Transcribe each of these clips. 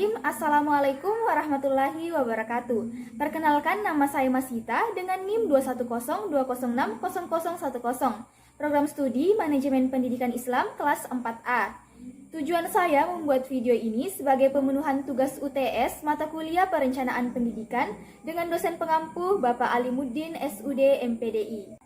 Bismillahirrahmanirrahim. Assalamualaikum warahmatullahi wabarakatuh. Perkenalkan, nama saya Masita dengan NIM 21020600010. Program Studi Manajemen Pendidikan Islam kelas 4A. Tujuan saya membuat video ini sebagai pemenuhan tugas UTS mata kuliah Perencanaan Pendidikan dengan dosen pengampu Bapak Alimuddin SUD MPDI.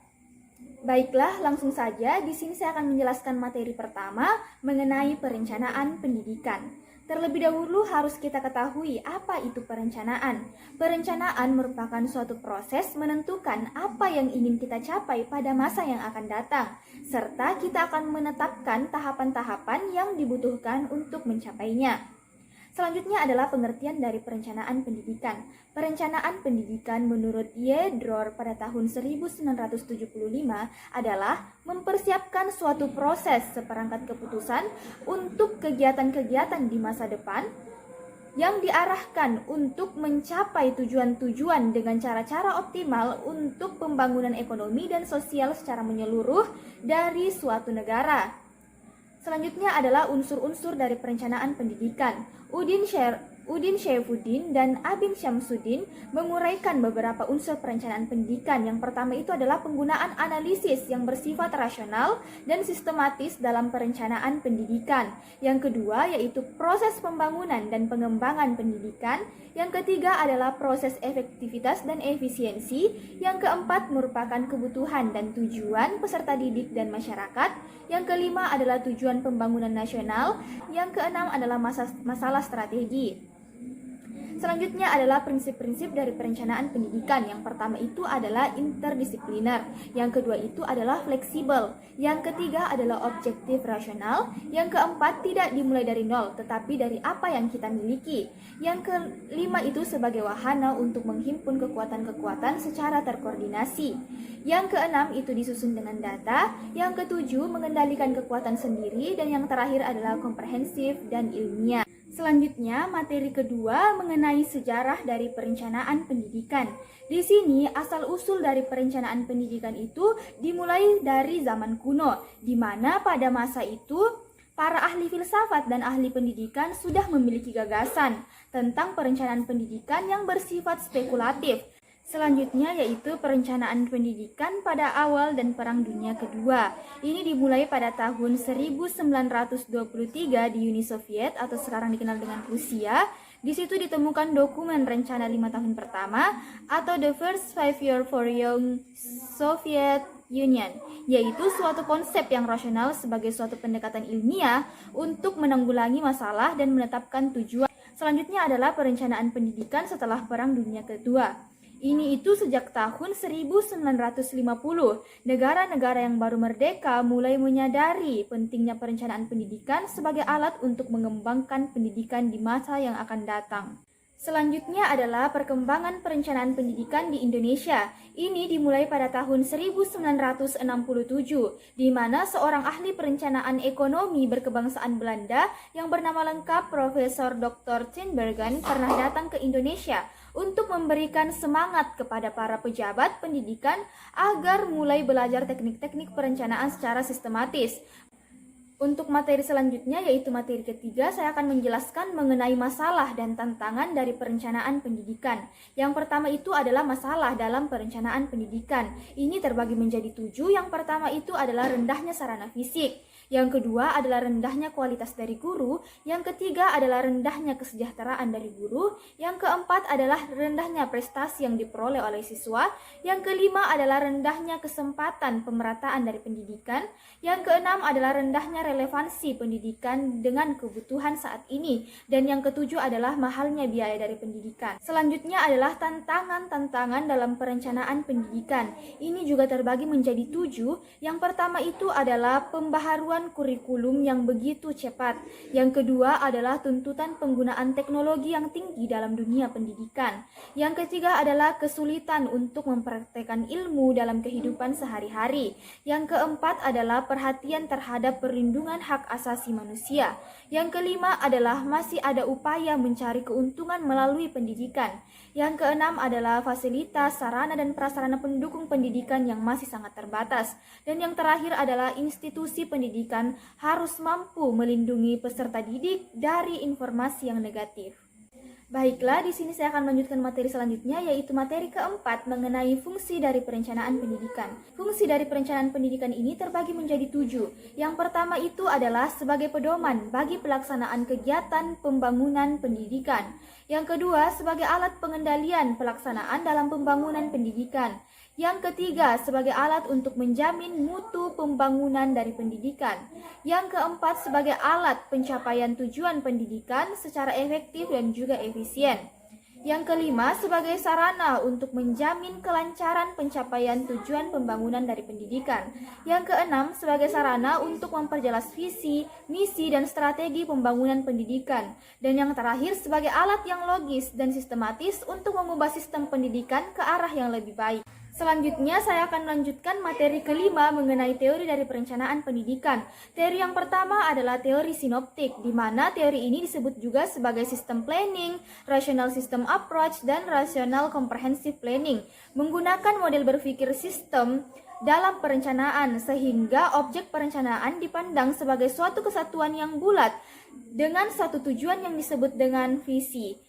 Baiklah, langsung saja. Di sini saya akan menjelaskan materi pertama mengenai perencanaan pendidikan. Terlebih dahulu harus kita ketahui apa itu perencanaan. Perencanaan merupakan suatu proses menentukan apa yang ingin kita capai pada masa yang akan datang, serta kita akan menetapkan tahapan-tahapan yang dibutuhkan untuk mencapainya. Selanjutnya adalah pengertian dari perencanaan pendidikan. Perencanaan pendidikan menurut Y. Dror pada tahun 1975 adalah mempersiapkan suatu proses seperangkat keputusan untuk kegiatan-kegiatan di masa depan yang diarahkan untuk mencapai tujuan-tujuan dengan cara-cara optimal untuk pembangunan ekonomi dan sosial secara menyeluruh dari suatu negara. Selanjutnya adalah unsur-unsur dari perencanaan pendidikan. Udin Syaifuddin dan Abin Syamsuddin menguraikan beberapa unsur perencanaan pendidikan. Yang pertama itu adalah penggunaan analisis yang bersifat rasional dan sistematis dalam perencanaan pendidikan. Yang kedua yaitu proses pembangunan dan pengembangan pendidikan. Yang ketiga adalah proses efektivitas dan efisiensi. Yang keempat merupakan kebutuhan dan tujuan peserta didik dan masyarakat. Yang kelima adalah tujuan pembangunan nasional. Yang keenam adalah masalah strategi. Selanjutnya adalah prinsip-prinsip dari perencanaan pendidikan. Yang pertama itu adalah interdisipliner. Yang kedua itu adalah fleksibel. Yang ketiga adalah objektif rasional. Yang keempat tidak dimulai dari nol, tetapi dari apa yang kita miliki. Yang kelima itu sebagai wahana untuk menghimpun kekuatan-kekuatan secara terkoordinasi. Yang keenam itu disusun dengan data. Yang ketujuh mengendalikan kekuatan sendiri. Dan yang terakhir adalah komprehensif dan ilmiah. Selanjutnya, materi kedua mengenai sejarah dari perencanaan pendidikan. Di sini, asal-usul dari perencanaan pendidikan itu dimulai dari zaman kuno, di mana pada masa itu para ahli filsafat dan ahli pendidikan sudah memiliki gagasan tentang perencanaan pendidikan yang bersifat spekulatif. Selanjutnya yaitu perencanaan pendidikan pada awal dan Perang Dunia Kedua. Ini dimulai pada tahun 1923 di Uni Soviet atau sekarang dikenal dengan Rusia. Di situ ditemukan dokumen rencana 5 tahun pertama atau The First 5 Year for Young Soviet Union, yaitu suatu konsep yang rasional sebagai suatu pendekatan ilmiah untuk menanggulangi masalah dan menetapkan tujuan. Selanjutnya adalah perencanaan pendidikan setelah Perang Dunia Kedua. Ini itu sejak tahun 1950, negara-negara yang baru merdeka mulai menyadari pentingnya perencanaan pendidikan sebagai alat untuk mengembangkan pendidikan di masa yang akan datang. Selanjutnya adalah perkembangan perencanaan pendidikan di Indonesia. Ini dimulai pada tahun 1967, di mana seorang ahli perencanaan ekonomi berkebangsaan Belanda yang bernama lengkap Profesor Dr. Tinbergen pernah datang ke Indonesia untuk memberikan semangat kepada para pejabat pendidikan agar mulai belajar teknik-teknik perencanaan secara sistematis. Untuk materi selanjutnya yaitu materi ketiga, saya akan menjelaskan mengenai masalah dan tantangan dari perencanaan pendidikan. Yang pertama itu adalah masalah dalam perencanaan pendidikan. Ini terbagi menjadi 7. Yang pertama itu adalah rendahnya sarana fisik. Yang kedua adalah rendahnya kualitas dari guru. Yang ketiga adalah rendahnya kesejahteraan dari guru. Yang keempat adalah rendahnya prestasi yang diperoleh oleh siswa. Yang kelima adalah rendahnya kesempatan pemerataan dari pendidikan. Yang keenam adalah rendahnya relevansi pendidikan dengan kebutuhan saat ini. Dan yang ketujuh adalah mahalnya biaya dari pendidikan. Selanjutnya adalah tantangan-tantangan dalam perencanaan pendidikan. Ini juga terbagi menjadi 7. Yang pertama itu adalah pembaharuan kurikulum yang begitu cepat. Yang kedua adalah tuntutan penggunaan teknologi yang tinggi dalam dunia pendidikan. Yang ketiga adalah kesulitan untuk mempraktekkan ilmu dalam kehidupan sehari-hari. Yang keempat adalah perhatian terhadap perlindungan hak asasi manusia. Yang kelima adalah masih ada upaya mencari keuntungan melalui pendidikan. Yang keenam adalah fasilitas, sarana dan prasarana pendukung pendidikan yang masih sangat terbatas. Dan yang terakhir adalah institusi pendidikan harus mampu melindungi peserta didik dari informasi yang negatif. Baiklah, di sini saya akan melanjutkan materi selanjutnya, yaitu materi keempat mengenai fungsi dari perencanaan pendidikan. Fungsi dari perencanaan pendidikan ini terbagi menjadi 7. Yang pertama itu adalah sebagai pedoman bagi pelaksanaan kegiatan pembangunan pendidikan. Yang kedua, sebagai alat pengendalian pelaksanaan dalam pembangunan pendidikan. Yang ketiga, sebagai alat untuk menjamin mutu pembangunan dari pendidikan. Yang keempat, sebagai alat pencapaian tujuan pendidikan secara efektif dan juga efisien. Yang kelima, sebagai sarana untuk menjamin kelancaran pencapaian tujuan pembangunan dari pendidikan. Yang keenam, sebagai sarana untuk memperjelas visi, misi, dan strategi pembangunan pendidikan. Dan yang terakhir, sebagai alat yang logis dan sistematis untuk mengubah sistem pendidikan ke arah yang lebih baik. Selanjutnya, saya akan melanjutkan materi kelima mengenai teori dari perencanaan pendidikan. Teori yang pertama adalah teori sinoptik, di mana teori ini disebut juga sebagai sistem planning, rational system approach, dan rational comprehensive planning, menggunakan model berpikir sistem dalam perencanaan, sehingga objek perencanaan dipandang sebagai suatu kesatuan yang bulat dengan satu tujuan yang disebut dengan visi.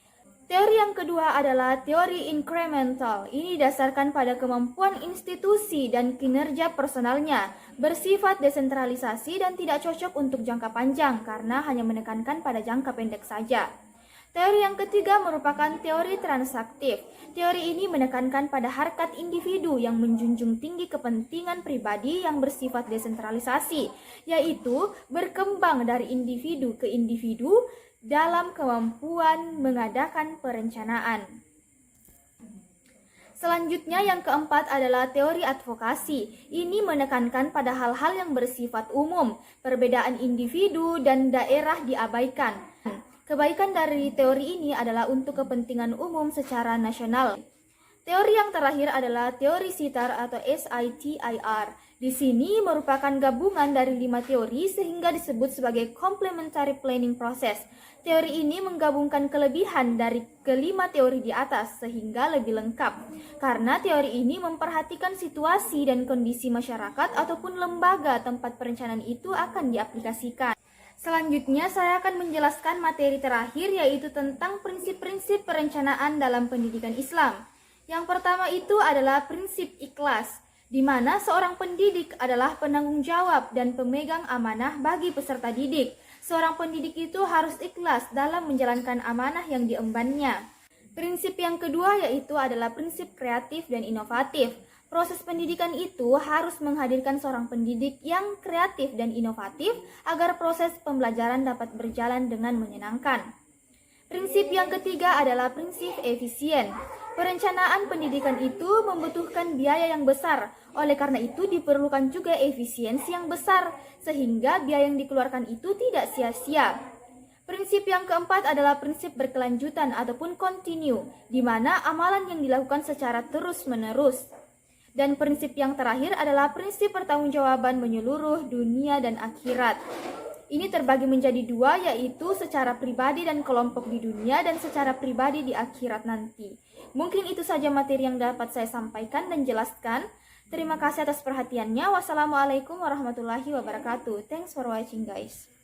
Teori yang kedua adalah teori incremental. Ini didasarkan pada kemampuan institusi dan kinerja personalnya, bersifat desentralisasi dan tidak cocok untuk jangka panjang karena hanya menekankan pada jangka pendek saja. Teori yang ketiga merupakan teori transaktif. Teori ini menekankan pada harkat individu yang menjunjung tinggi kepentingan pribadi yang bersifat desentralisasi, yaitu berkembang dari individu ke individu dalam kemampuan mengadakan perencanaan. Selanjutnya yang keempat adalah teori advokasi. Ini menekankan pada hal-hal yang bersifat umum, perbedaan individu dan daerah diabaikan. Kebaikan dari teori ini adalah untuk kepentingan umum secara nasional. Teori yang terakhir adalah teori SITAR atau SITIR. Di sini merupakan gabungan dari 5 teori sehingga disebut sebagai complementary planning process. Teori ini menggabungkan kelebihan dari kelima teori di atas sehingga lebih lengkap. Karena teori ini memperhatikan situasi dan kondisi masyarakat ataupun lembaga tempat perencanaan itu akan diaplikasikan. Selanjutnya saya akan menjelaskan materi terakhir, yaitu tentang prinsip-prinsip perencanaan dalam pendidikan Islam. Yang pertama itu adalah prinsip ikhlas, di mana seorang pendidik adalah penanggung jawab dan pemegang amanah bagi peserta didik. Seorang pendidik itu harus ikhlas dalam menjalankan amanah yang diembannya. Prinsip yang kedua yaitu adalah prinsip kreatif dan inovatif. Proses pendidikan itu harus menghadirkan seorang pendidik yang kreatif dan inovatif agar proses pembelajaran dapat berjalan dengan menyenangkan. Prinsip yang ketiga adalah prinsip efisien. Perencanaan pendidikan itu membutuhkan biaya yang besar, oleh karena itu diperlukan juga efisiensi yang besar, sehingga biaya yang dikeluarkan itu tidak sia-sia. Prinsip yang keempat adalah prinsip berkelanjutan ataupun continue, di mana amalan yang dilakukan secara terus-menerus. Dan prinsip yang terakhir adalah prinsip pertanggungjawaban menyeluruh dunia dan akhirat. Ini terbagi menjadi 2, yaitu secara pribadi dan kelompok di dunia dan secara pribadi di akhirat nanti. Mungkin itu saja materi yang dapat saya sampaikan dan jelaskan. Terima kasih atas perhatiannya. Wassalamualaikum warahmatullahi wabarakatuh. Thanks for watching guys.